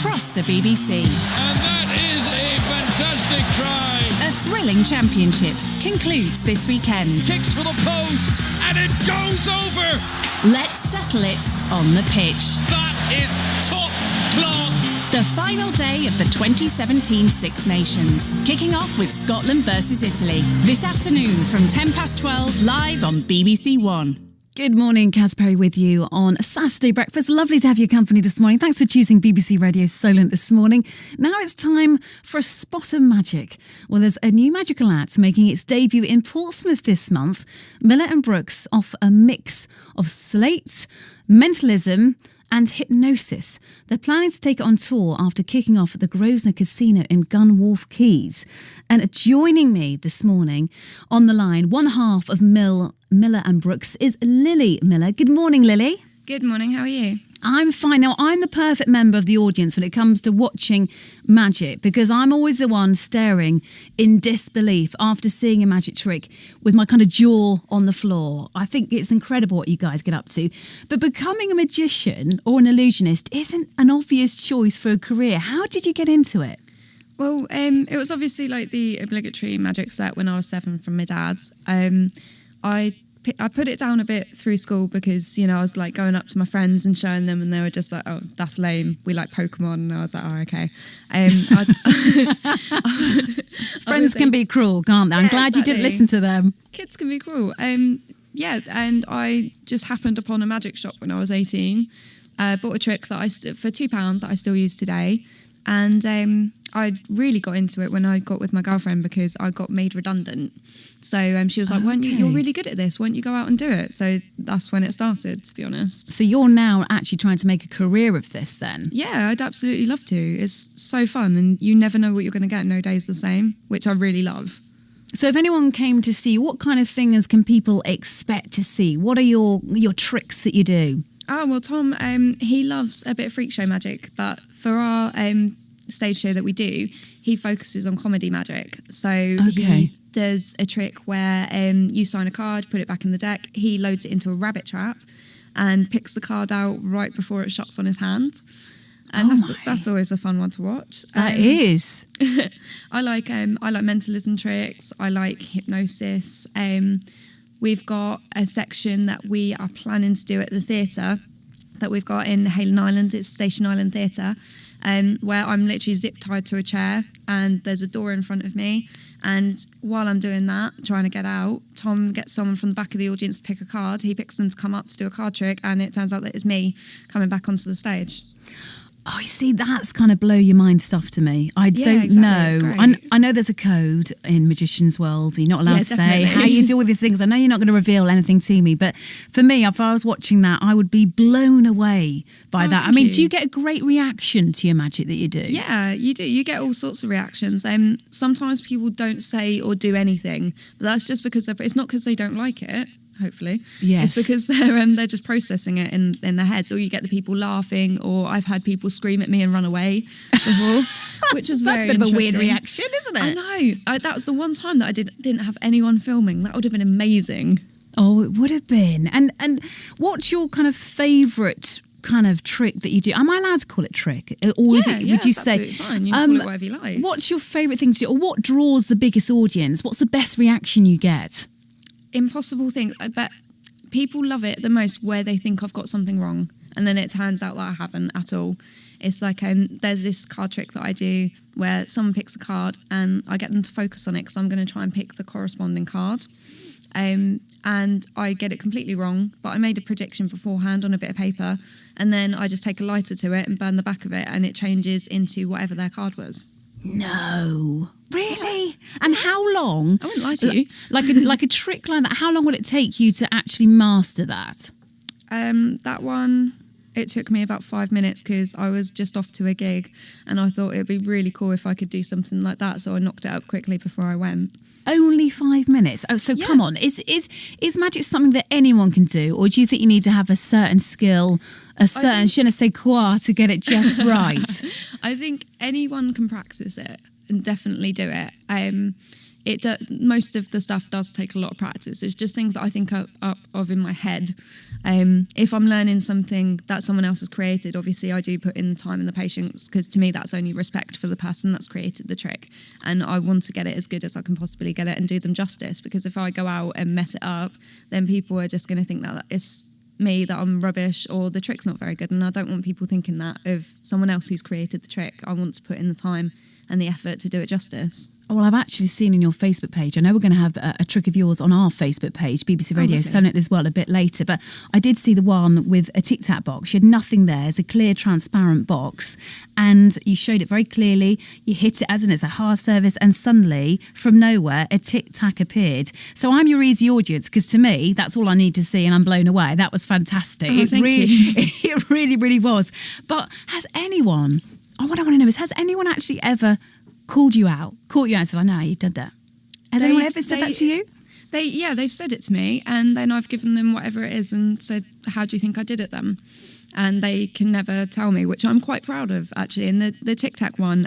across the BBC. And that is a fantastic try. A thrilling championship concludes this weekend. Kicks for the post, and it goes over. Let's settle it on the pitch. That is top class. The final day of the 2017 Six Nations, kicking off with Scotland versus Italy. This afternoon from 12:10 live on BBC One. Good morning, Kaz Perry with you on a Saturday breakfast. Lovely to have your company this morning. Thanks for choosing BBC Radio Solent this morning. Now it's time for a spot of magic. Well, there's a new magical act making its debut in Portsmouth this month. Miller and Brooks offer a mix of slates, mentalism and hypnosis. They're planning to take it on tour after kicking off at the Grosvenor Casino in Gunwharf Quays. And joining me this morning on the line, one half of Miller and Brooks is Lilly Miller. Good morning, Lilly. Good morning, how are you? I'm fine. Now, I'm the perfect member of the audience when it comes to watching magic because I'm always the one staring in disbelief after seeing a magic trick with my kind of jaw on the floor. I think it's incredible what you guys get up to. But becoming a magician or an illusionist isn't an obvious choice for a career. How did you get into it? Well, it was obviously like the obligatory magic set when I was 7 from my dad's. I put it down a bit through school because, you know, I was like going up to my friends and showing them and they were just like, oh, that's lame. We like Pokemon. And I was like, oh, okay. Friends can be cruel, can't they? I'm glad you didn't listen to them. Kids can be cruel. And I just happened upon a magic shop when I was 18. Bought a trick that for £2 that I still use today. And I really got into it when I got with my girlfriend because I got made redundant. So she was like, why don't you, you're really good at this. Why don't you go out and do it? So that's when it started, to be honest. So you're now actually trying to make a career of this then? Yeah, I'd absolutely love to. It's so fun and you never know what you're going to get. No day's the same, which I really love. So if anyone came to see, what kind of things can people expect to see? What are your tricks that you do? Oh, well, Tom, he loves a bit of freak show magic, but for our stage show that we do, he focuses on comedy magic. So he does a trick where you sign a card, put it back in the deck, he loads it into a rabbit trap and picks the card out right before it shuts on his hand. And that's always a fun one to watch. That is. I like mentalism tricks. I like hypnosis. We've got a section that we are planning to do at the theatre that we've got in Haylen Island. It's Station Island Theatre, where I'm literally zip-tied to a chair and there's a door in front of me. And while I'm doing that, trying to get out, Tom gets someone from the back of the audience to pick a card. He picks them to come up to do a card trick and it turns out that it's me coming back onto the stage. Oh, I see, that's kind of blow your mind stuff to me. I don't know. I know there's a code in Magician's World. You're not allowed to say how you deal with these things. I know you're not going to reveal anything to me, but for me, if I was watching that, I would be blown away by that. I mean, do you get a great reaction to your magic that you do? Yeah, you do. You get all sorts of reactions. Sometimes people don't say or do anything, but that's just because it's not because they don't like it. Hopefully. Yes. It's because they're just processing it in their heads, or you get the people laughing, or I've had people scream at me and run away before, which is that's a bit of a weird reaction, isn't it? I know. That was the one time that I didn't have anyone filming. That would have been amazing. Oh, it would have been. And what's your kind of favourite kind of trick that you do? Am I allowed to call it trick, or is it? Would you say? Fine. You can call it whatever you like. What's your favourite thing to do, or what draws the biggest audience? What's the best reaction you get? Impossible things. I bet people love it the most where they think I've got something wrong and then it turns out that I haven't at all. It's like there's this card trick that I do where someone picks a card and I get them to focus on it because I'm going to try and pick the corresponding card, and I get it completely wrong, but I made a prediction beforehand on a bit of paper and then I just take a lighter to it and burn the back of it and it changes into whatever their card was. No. Really? And how long? I wouldn't lie to you. Like a trick like that, how long would it take you to actually master that? That one, it took me about 5 minutes because I was just off to a gig and I thought it'd be really cool if I could do something like that. So I knocked it up quickly before I went. Only 5 minutes? Oh, so come on. Is magic something that anyone can do? Or do you think you need to have a certain skill, a certain je ne sais quoi to get it just right? I think anyone can practice it and definitely do it. it does. Most of the stuff does take a lot of practice. It's just things that I think up of in my head. If I'm learning something that someone else has created, obviously I do put in the time and the patience, because to me that's only respect for the person that's created the trick, and I want to get it as good as I can possibly get it and do them justice. Because if I go out and mess it up, then people are just going to think that it's me, that I'm rubbish, or the trick's not very good, and I don't want people thinking that of someone else who's created the trick. I want to put in the time and the effort to do it justice. Well, I've actually seen in your Facebook page, I know we're going to have a trick of yours on our Facebook page, BBC Radio Solent as well, a bit later, but I did see the one with a tic-tac box. You had nothing there. It's a clear, transparent box, and you showed it very clearly. You hit it as in it's a hard surface, and suddenly, from nowhere, a tic-tac appeared. So I'm your easy audience, because to me, that's all I need to see, and I'm blown away. That was fantastic. Oh, thank you. It really, really was. But what I want to know is, has anyone actually ever caught you out and said, I know you did that? Has anyone ever said that to you? They've said it to me, and then I've given them whatever it is and said, how do you think I did it then? And they can never tell me, which I'm quite proud of, actually. And the Tic Tac one,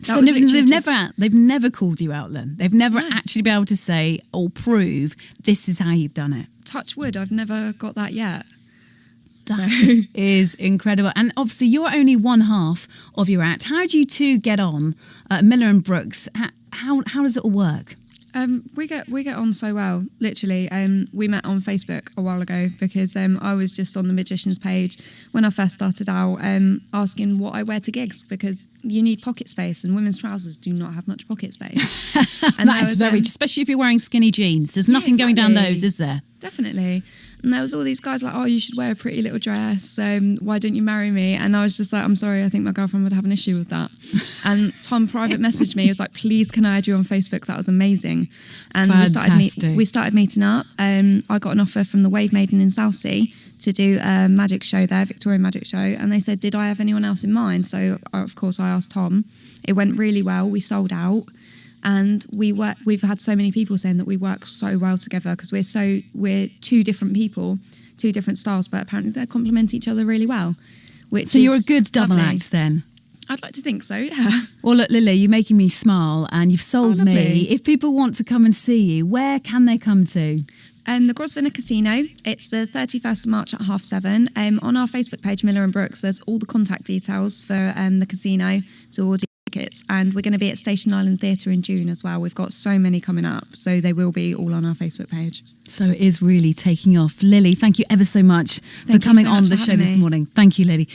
so they've never called you out then? They've never actually been able to say or prove this is how you've done it? Touch wood, I've never got that yet. That is incredible. And obviously you're only one half of your act. How do you two get on, Miller and Brooks? How does it all work? We get on so well, literally. We met on Facebook a while ago because I was just on the Magician's page when I first started out, asking what I wear to gigs, because you need pocket space, and women's trousers do not have much pocket space. And that is very, especially if you're wearing skinny jeans. There's nothing going down those, is there? Definitely. And there was all these guys like, oh, you should wear a pretty little dress. Why don't you marry me? And I was just like, I'm sorry, I think my girlfriend would have an issue with that. And Tom private messaged me. He was like, please, can I add you on Facebook? That was amazing. And we started meeting up. I got an offer from the Wave Maiden in Southsea to do a magic show there, Victorian magic show. And they said, did I have anyone else in mind? So, of course, I asked Tom. It went really well. We sold out. And we've had so many people saying that we work so well together, because we're two different people, two different styles, but apparently they complement each other really well. So you're a good double act then? I'd like to think so, yeah. Well, look, Lily, you're making me smile, and you've sold me. If people want to come and see you, where can they come to? The Grosvenor Casino. It's the 31st of March at 7:30. On our Facebook page, Miller and Brooks, there's all the contact details for the casino to order tickets, and we're going to be at Station Island Theatre in June as well. We've got so many coming up, so they will be all on our Facebook page. So it is really taking off. Lily, thank you ever so much for coming on the show this morning. Thank you, Lily.